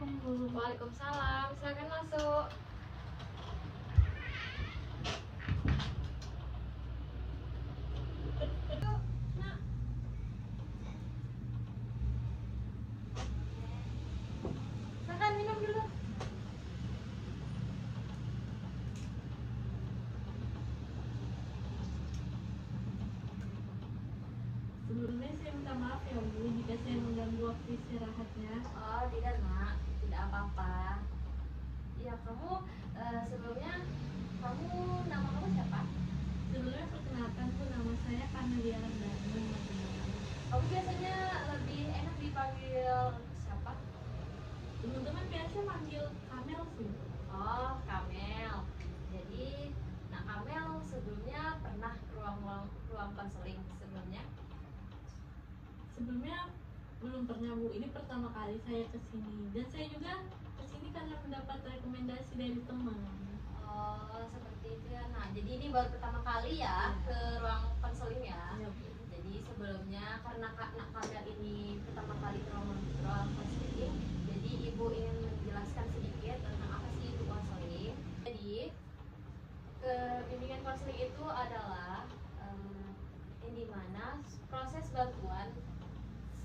Assalamualaikum Bu. Waalaikumsalam, silakan masuk. Silakan minum dulu. Sebelumnya saya minta maaf ya Bu jika saya mengganggu waktu istirahatnya. Oh, tidak nak, tidak apa-apa. Ya kamu sebelumnya nama kamu siapa? Sebelumnya perkenalkan Bu, nama saya Kamelia Randani. Kamu biasanya lebih enak dipanggil siapa? Teman-teman biasa manggil Kamel sih. Oh, Kamel. Jadi, nak Kamel sebelumnya pernah ke ruang konseling sebelumnya? Sebelumnya belum pernah Bu, ini pertama kali saya kesini. Dan saya juga kesini karena mendapat rekomendasi dari teman. Oh, seperti itu ya. Nah, jadi ini baru pertama kali ya ke ruang konseling ya. Iya Bu. Jadi sebelumnya karena nak Kamel ini pertama kali ke ruang konseling, jadi ibu ingin menjelaskan sedikit tentang apa sih itu konseling. Jadi bimbingan konseling itu adalah yang dimana proses bantuan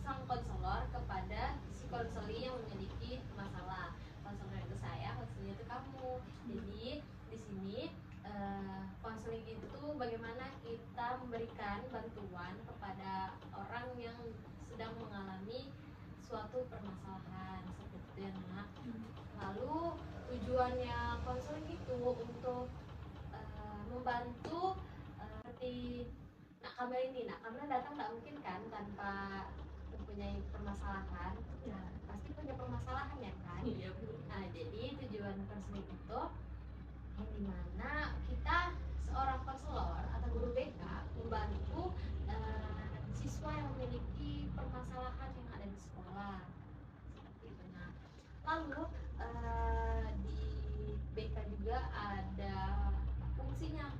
sang konselor kepada si konseli yang memiliki masalah. Konselor itu saya, konselnya itu kamu. Jadi di sini konseling itu bagaimana kita memberikan bantuan kepada orang yang sedang mengalami suatu permasalahan seperti itu ya nak. Lalu tujuannya konseling itu untuk membantu seperti nak Kamel ini. Nak Kamel datang tak mungkin kan tanpa mempunyai permasalahan. Ya. Pasti punya permasalahan ya kan. Iya Bu. Nah, jadi tujuan konseling itu yang dimana kita seorang konselor atau guru BK membantu siswa yang memiliki permasalahan yang ada di sekolah seperti itu. Nah, lalu di BK juga ada fungsinya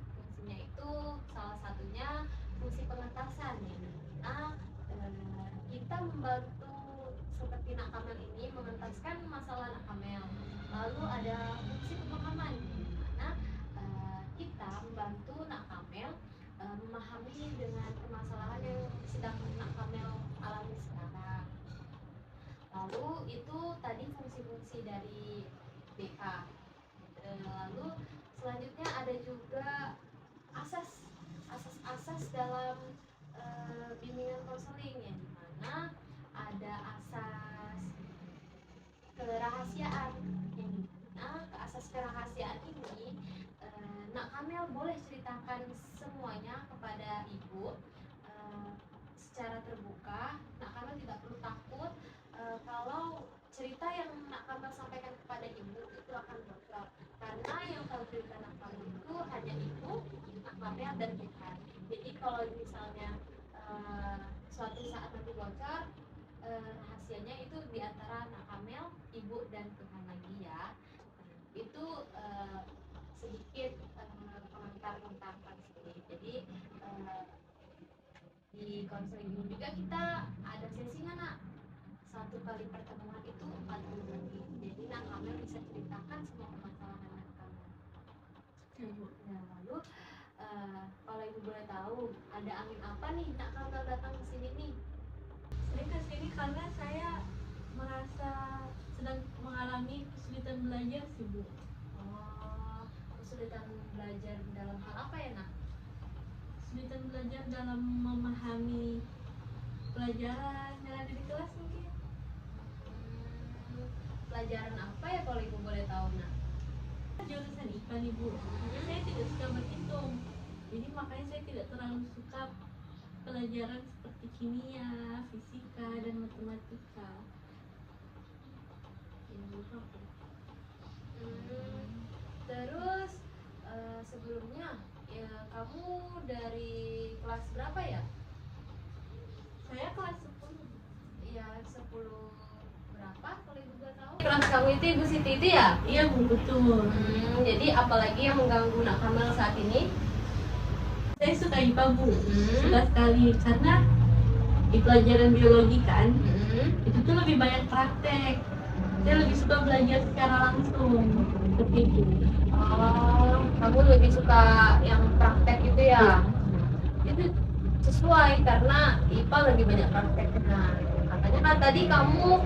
itu salah satunya fungsi pengetasan ya. Nah, kita membantu seperti nak Kamel ini mengentaskan masalah nak Kamel. Lalu ada fungsi pemahaman di mana kita membantu nak Kamel memahami dengan permasalahan yang sedang nak Kamel alami sekarang. Lalu itu tadi fungsi-fungsi dari BK. Lalu selanjutnya ada juga asas dalam bimbingan konseling yang dimana ada asas kerahasiaan yang dimana ke asas kerahasiaan ini nak Kamel boleh ceritakan semuanya kepada ibu secara terbuka. Nak Kamel tidak perlu takut kalau cerita yang nak Kamel sampaikan kepada ibu itu akan bocor, karena yang tahu cerita nak Kamel itu hanya ibu, nak Kamel dan Tuhan. Jadi kalau misalnya suatu saat nanti bocor, rahasianya itu di antara nak Kamel, ibu dan Tuhan lagi ya. Itu sedikit pengantar tentang konseling. Jadi di konseling juga kita ada sesinya nak. 1 kali pertemuan itu 40 menit. Jadi nak Kamel bisa ceritakan semua permasalahan nak Kamel. Nah, lalu kalau ibu boleh tahu ada angin apa nih nak Kamel datang ke sini nih? Saya kesini karena saya merasa sedang mengalami kesulitan belajar sih Bu. Oh, kesulitan belajar dalam hal apa ya nak? Kesulitan belajar dalam memahami pelajaran yang ada di kelas mungkin. Pelajaran apa ya kalau ibu boleh tahu nak? Jurusan IPA nih Bu. Jadi saya tidak suka berhitung. Jadi makanya saya tidak terlalu suka pelajaran seperti kimia, fisika, dan matematika. Terus sebelumnya ya kamu dari kelas berapa ya? Saya kelas 10. Ya 10 berapa kalau ibu boleh tahu? Kelas kamu itu Ibu Siti itu ya? Iya Bu, betul. Jadi apalagi yang mengganggu nak Kamel saat ini? Saya suka IPA Bu, suka sekali karena di pelajaran biologi kan, itu tuh lebih banyak praktek. Saya lebih suka belajar secara langsung seperti itu. Oh, kamu lebih suka yang praktek gitu ya? Itu sesuai karena IPA lebih banyak prakteknya. Katanya kan tadi kamu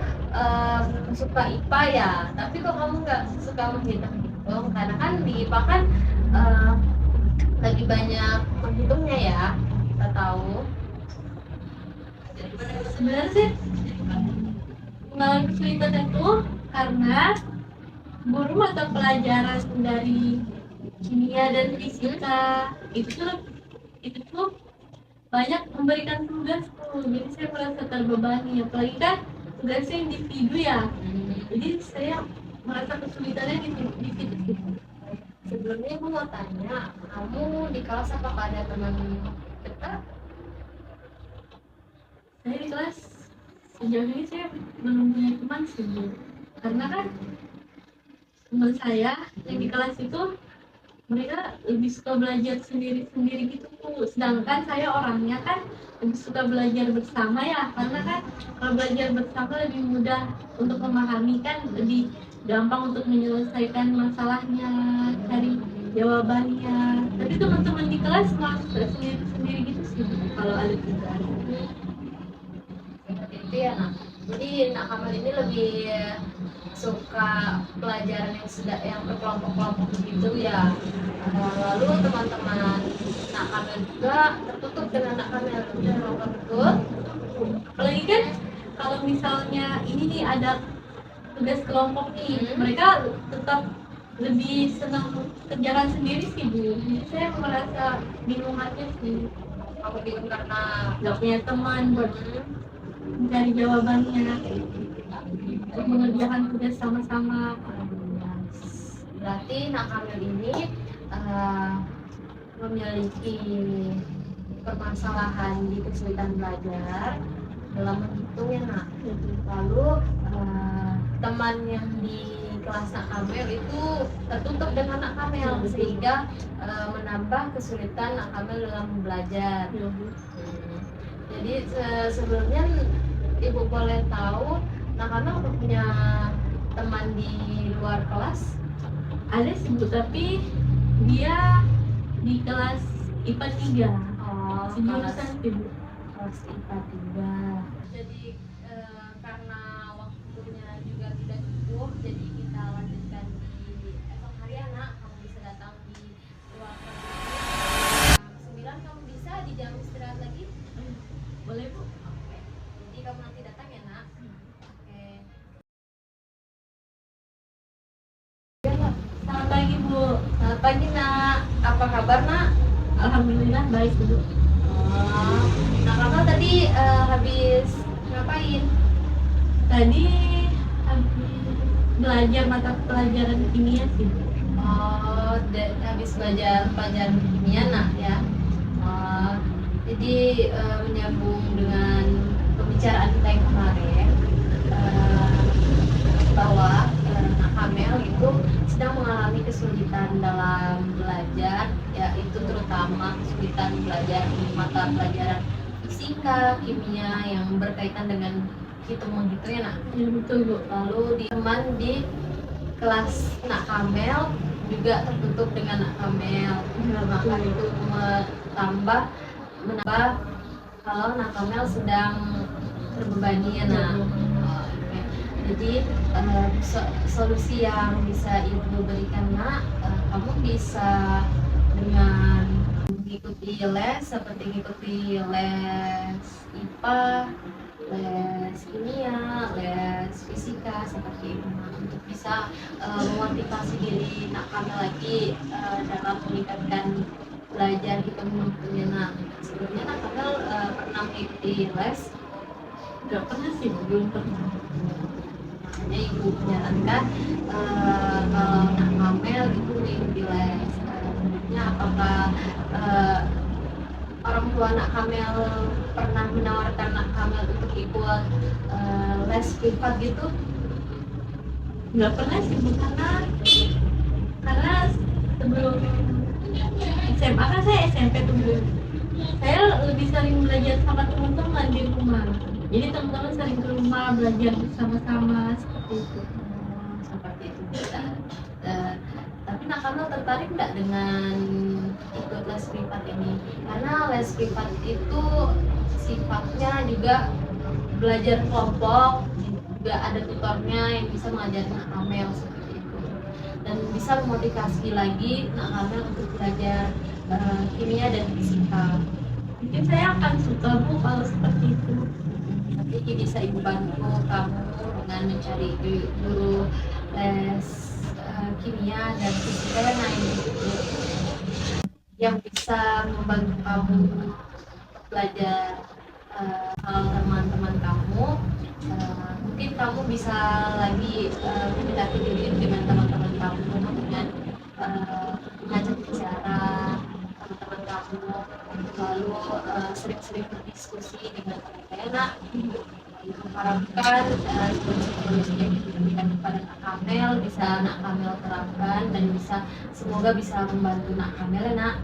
suka IPA ya, tapi kok kamu nggak suka menghitung-hitung? Karena kan di IPA kan lebih banyak menghitungnya ya, kita tahu. Sebenarnya sih mengalami kesulitan itu karena guru mata pelajaran dari kimia dan fisika itu tuh banyak memberikan tugasku, jadi saya merasa terbebani, apalagi kan tugasnya individu ya, jadi saya merasa kesulitannya di situ. Sebelumnya aku mau tanya, kamu di kelas apakah ada teman dekat? Saya di kelas sejauh ini saya belum punya teman sih Bu. Karena kan teman saya yang di kelas itu mereka lebih suka belajar sendiri-sendiri gitu Bu. Sedangkan saya orangnya kan lebih suka belajar bersama ya, karena kan kalau belajar bersama lebih mudah untuk memahami, kan lebih gampang untuk menyelesaikan masalahnya, cari jawabannya. Tapi teman-teman di kelas malah suka sendiri-sendiri gitu sih Bu, kalau ada tugas. Seperti itu ya nak. Jadi nak Kamal ini lebih suka pelajaran yang berkelompok-kelompok gitu ya. Lalu teman-teman nak Kamil juga tertutup dengan nak Kamil, betul? Apalagi kan kalau misalnya ini nih ada tugas kelompok nih, mereka tetap lebih senang kerjakan sendiri sih Bu. Jadi saya merasa bingung aja sih, Aku bingung karena nggak punya teman buat mencari jawabannya, untuk mengerjakan tugas sama-sama. berarti nak Kamil ini memiliki permasalahan di kesulitan belajar dalam menghitung ya nak. Lalu teman yang di kelas nak Kamil itu tertutup dengan nak Kamil sehingga menambah kesulitan nak Kamil dalam belajar. Jadi sebelumnya ibu boleh tahu nak Kamil punya teman di luar kelas? Ada sih Bu, tapi dia di kelas IPA 3. Oh, Sejurusan sih Bu. kelas IPA 3. Jadi karena waktunya juga tidak cukup, jadi kita lanjutkan di esok hari anak. Kamu bisa datang di luar kelas. 9 kamu bisa di jam istirahat lagi? Boleh Bu? Oke. Jadi kamu nanti datang ya nak. Oke. Selamat pagi Bu. Selamat pagi nak. Apa kabar nak? Alhamdulillah baik Bu. Oh, nah kamu tadi habis ngapain? Tadi habis belajar mata pelajaran kimia sih Bu. Oh, habis belajar pelajaran kimia nak ya. Oh, jadi menyambung dengan pembicaraan kita yang kemarin bahwa nak Kamel itu sedang mengalami kesulitan dalam belajar, yaitu terutama kesulitan belajar di mata pelajaran fisika, kimia yang berkaitan dengan hitung-menghitung ya nak. Ya betul Bu. Lalu di teman di kelas nak Kamel juga tertutup dengan nak Kamel, maka itu menambah kalau nak Kamel sedang terbebani ya nak. Oke. Jadi solusi yang bisa ibu berikan nak, kamu bisa dengan mengikuti les seperti mengikuti les IPA, les kimia, les fisika seperti itu nah, untuk bisa memotivasi diri nak kami lagi dalam meningkatkan belajar hitung-hitungnya nak. Sebelumnya nak kami pernah mengikuti les? Nggak pernah sih Bu, belum pernah. Makanya ibu menyarankan kalau nak Kamel itu mengikuti les. Sebenarnya apakah orang tua nak Kamel pernah menawarkan nak Kamel untuk ikut les privat gitu? Nggak pernah sih Bu, karena sebelum SMA kan saya SMP tuh Bu. Saya lebih sering belajar sama teman-teman di rumah. Jadi teman-teman sering ke rumah belajar bersama-sama seperti itu. seperti itu bisa. Tapi nak kamu tertarik nggak dengan ikut les privat ini? Karena les privat itu sifatnya juga belajar kelompok, juga ada tutornya yang bisa mengajarkan Nak Kamel seperti itu, dan bisa memotivasi lagi Nak Kamel untuk belajar kimia dan fisika. Mungkin saya akan suka Bu kalau seperti itu. Nanti bisa ibu bantu kamu dengan mencari guru les kimia dan fisika yang bisa membantu kamu belajar hal teman-teman kamu. Mungkin kamu bisa lagi mendekati diri dengan teman-teman kamu dengan mengajak bicara teman-teman kamu, lalu sering-sering berdiskusi dengan mereka. Mengharapkan solusi yang diberikan kepada Nak Kamel bisa Nak Kamel terapkan dan semoga bisa membantu Nak Kamel ya Nak.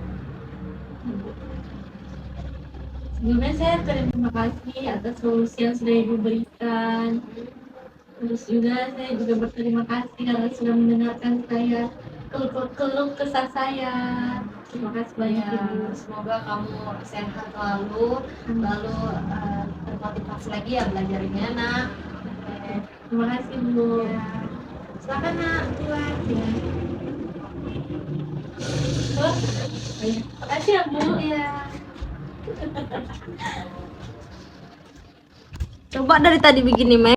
Sebelumnya saya terima kasih atas solusi yang sudah Ibu berikan. Terus juga saya juga berterima kasih karena sudah mendengarkan saya keluh kesah saya. Terima kasih banyak Ibu. Semoga kamu sehat lalu termotivasi lagi ya belajarnya Nak. Terima kasih Bu. Silakan Nak keluar. Terima kasih ya Bu. Iya. Coba dari tadi begini, Mem.